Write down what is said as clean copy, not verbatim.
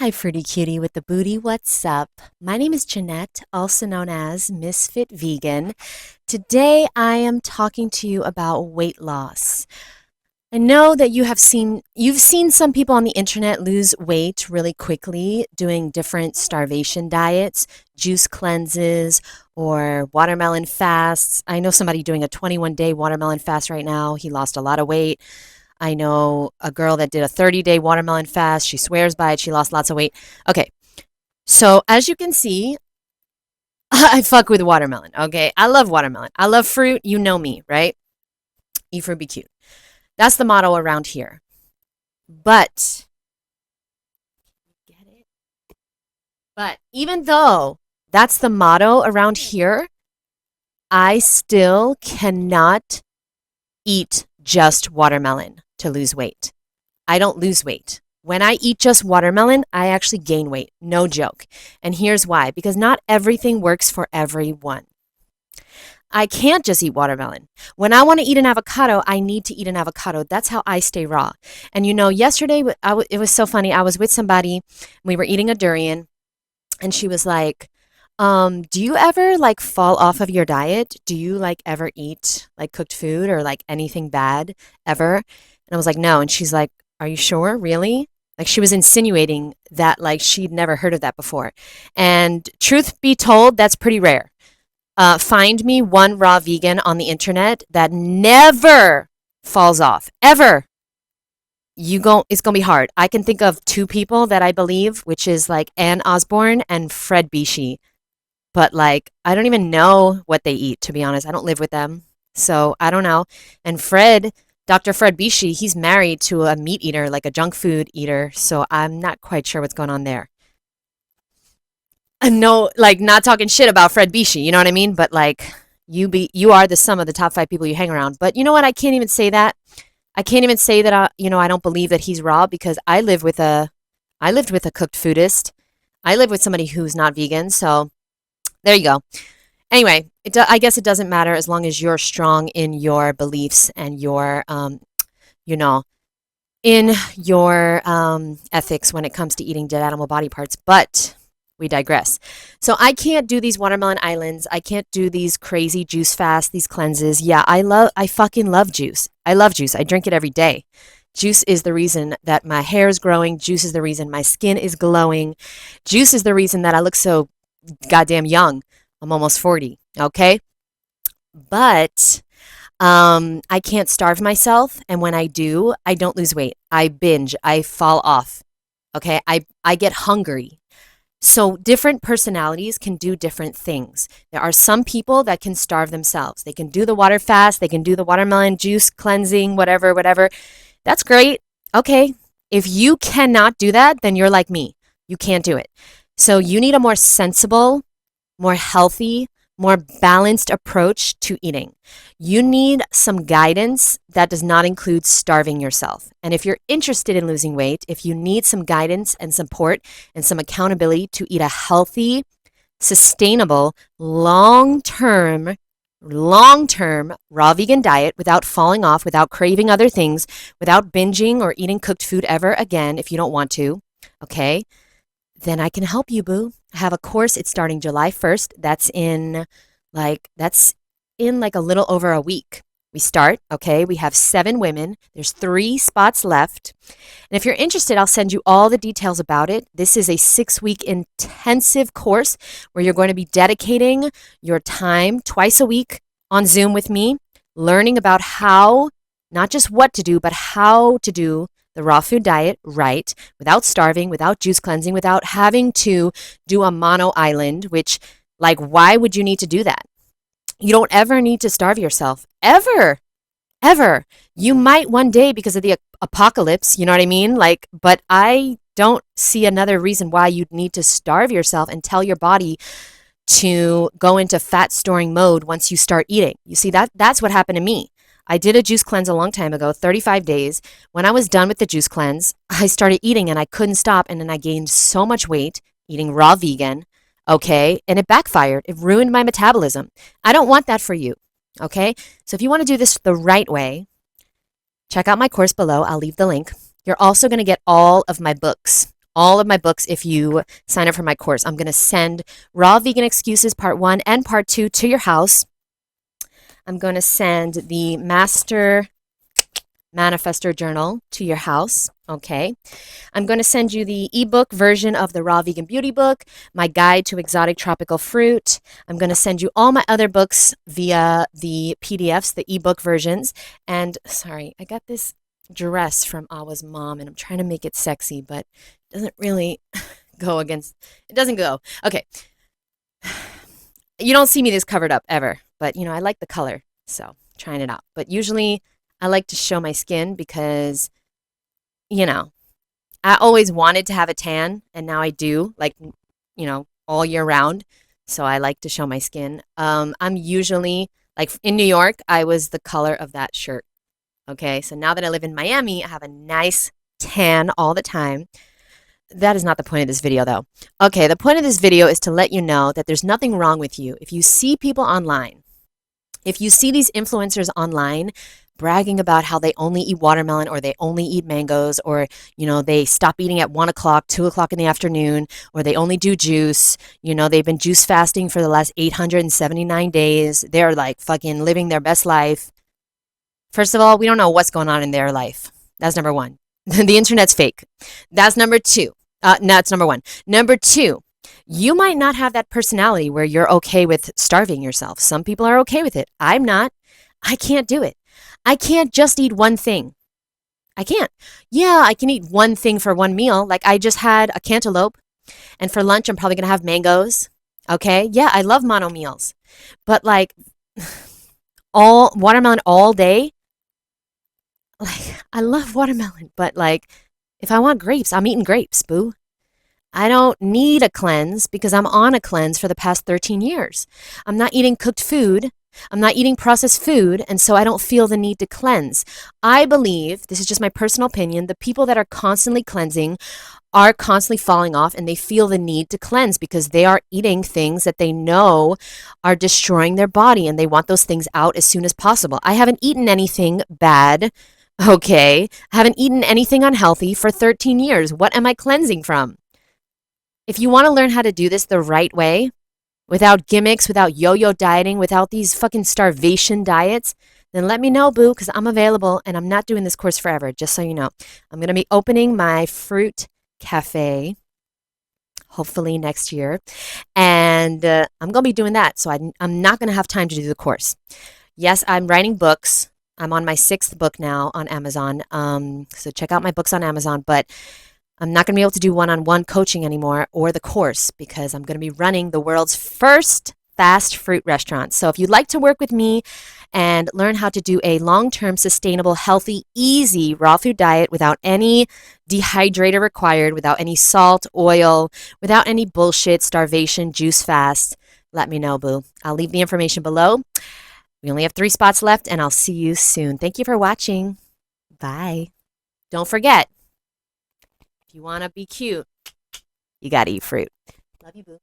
Hi, Fruity Cutie with the booty. What's up? My name is Jeannette, also known as Ms.FitVegan. Today, I am talking to you about weight loss. I know that you've seen some people on the internet lose weight really quickly doing different starvation diets, juice cleanses, or watermelon fasts. I know somebody doing a 21-day watermelon fast right now. He lost a lot of weight. I know a girl that did a 30-day watermelon fast. She swears by it. She lost lots of weight. Okay, so as you can see, I fuck with watermelon. Okay, I love watermelon. I love fruit. You know me, right? Eat fruit, be cute. That's the motto around here. But get it? But even though that's the motto around here, I still cannot eat just watermelon to lose weight. I don't lose weight. When I eat just watermelon, I actually gain weight. No joke. And here's why. Because not everything works for everyone. I can't just eat watermelon. When I want to eat an avocado, I need to eat an avocado. That's how I stay raw. And yesterday, it was so funny. I was with somebody, we were eating a durian, and she was like, do you ever like fall off of your diet? Do you like ever eat like cooked food or like anything bad ever? And I was like, no. And she's like, are you sure? Really? Like she was insinuating that like she'd never heard of that before. And truth be told, that's pretty rare. Find me one raw vegan on the internet that never falls off, ever. It's gonna be hard. I can think of two people that I believe, which is like Ann Osborne and Fred Bishi. But like, I don't even know what they eat, to be honest. I don't live with them. So I don't know. And Dr. Fred Bishi, he's married to a meat eater, like a junk food eater. So I'm not quite sure what's going on there. No, like not talking shit about Fred Bishi, you know what I mean? But like you are the sum of the top five people you hang around. But you know what? I can't even say that. I can't even say that I don't believe that he's raw because I lived with a cooked foodist. I live with somebody who's not vegan, so there you go. Anyway, I guess it doesn't matter as long as you're strong in your beliefs and you know, in your ethics when it comes to eating dead animal body parts. But we digress. So I can't do these watermelon islands. I can't do these crazy juice fasts, these cleanses. Yeah, I fucking love juice. I love juice. I drink it every day. Juice is the reason that my hair is growing. Juice is the reason my skin is glowing. Juice is the reason that I look so goddamn young. I'm almost 40, okay? But I can't starve myself, and when I do, I don't lose weight. I binge. I fall off. Okay? I get hungry. So different personalities can do different things. There are some people that can starve themselves. They can do the water fast, they can do the watermelon juice cleansing, whatever, whatever. That's great. Okay. If you cannot do that, then you're like me. You can't do it. So you need a more sensible, more healthy, more balanced approach to eating. You need some guidance that does not include starving yourself. And if you're interested in losing weight, if you need some guidance and support and some accountability to eat a healthy, sustainable, long-term raw vegan diet without falling off, without craving other things, without binging or eating cooked food ever again if you don't want to, okay? Then I can help you, boo. I have a course. It's starting July 1st. That's in like a little over a week. We start, okay? We have 7 women. There's 3 spots left. And if you're interested, I'll send you all the details about it. This is a 6-week intensive course where you're going to be dedicating your time twice a week on Zoom with me, learning about how, not just what to do, but how to do the raw food diet right, without starving, without juice cleansing, without having to do a mono island, which, like, why would you need to do that? You don't ever need to starve yourself. Ever. Ever. You might one day because of the apocalypse, you know what I mean? Like, but I don't see another reason why you'd need to starve yourself and tell your body to go into fat storing mode once you start eating. You see, that's what happened to me. I did a juice cleanse a long time ago, 35 days. When I was done with the juice cleanse, I started eating and I couldn't stop. And then I gained so much weight eating raw vegan, okay? And it backfired. It ruined my metabolism. I don't want that for you, okay? So if you want to do this the right way, check out my course below. I'll leave the link. You're also going to get all of my books, all of my books if you sign up for my course. I'm going to send Raw Vegan Excuses Part 1 and Part 2 to your house. I'm going to send the Master Manifestor Journal to your house. Okay. I'm going to send you the ebook version of the Raw Vegan Beauty book, my guide to exotic tropical fruit. I'm going to send you all my other books via the PDFs, the ebook versions. And sorry, I got this dress from Awa's mom and I'm trying to make it sexy, but it doesn't really it doesn't go. Okay. You don't see me this covered up ever, but I like the color, so trying it out. But usually I like to show my skin because, I always wanted to have a tan and now I do, like, all year round. So I like to show my skin. I'm usually, like in New York, I was the color of that shirt. Okay, so now that I live in Miami, I have a nice tan all the time. That is not the point of this video, though. Okay, the point of this video is to let you know that there's nothing wrong with you. If you see people online, if you see these influencers online bragging about how they only eat watermelon or they only eat mangoes or, they stop eating at 1 o'clock, 2 o'clock in the afternoon, or they only do juice, they've been juice fasting for the last 879 days. They're like fucking living their best life. First of all, we don't know what's going on in their life. That's number one. The internet's fake. That's number two. That's number one. Number two, you might not have that personality where you're okay with starving yourself. Some people are okay with it. I'm not. I can't do it. I can't just eat one thing. I can't. Yeah, I can eat one thing for one meal. Like I just had a cantaloupe, and for lunch, I'm probably going to have mangoes. Okay. Yeah, I love mono meals. But like all watermelon all day, like I love watermelon, but like if I want grapes, I'm eating grapes, boo. I don't need a cleanse because I'm on a cleanse for the past 13 years. I'm not eating cooked food. I'm not eating processed food, and so I don't feel the need to cleanse. I believe, this is just my personal opinion, the people that are constantly cleansing are constantly falling off and they feel the need to cleanse because they are eating things that they know are destroying their body and they want those things out as soon as possible. I haven't eaten anything bad, okay? I haven't eaten anything unhealthy for 13 years. What am I cleansing from? If you want to learn how to do this the right way, without gimmicks, without yo-yo dieting, without these fucking starvation diets, then let me know, boo, because I'm available and I'm not doing this course forever, just so you know. I'm going to be opening my fruit cafe, hopefully next year, and I'm going to be doing that, so I'm not going to have time to do the course. Yes, I'm writing books. I'm on my 6th book now on Amazon, so check out my books on Amazon, but I'm not going to be able to do one-on-one coaching anymore or the course because I'm going to be running the world's first fast fruit restaurant. So if you'd like to work with me and learn how to do a long-term, sustainable, healthy, easy raw food diet without any dehydrator required, without any salt, oil, without any bullshit, starvation, juice fast, let me know, boo. I'll leave the information below. We only have 3 spots left, and I'll see you soon. Thank you for watching. Bye. Don't forget, if you want to be cute, you got to eat fruit. Love you, boo.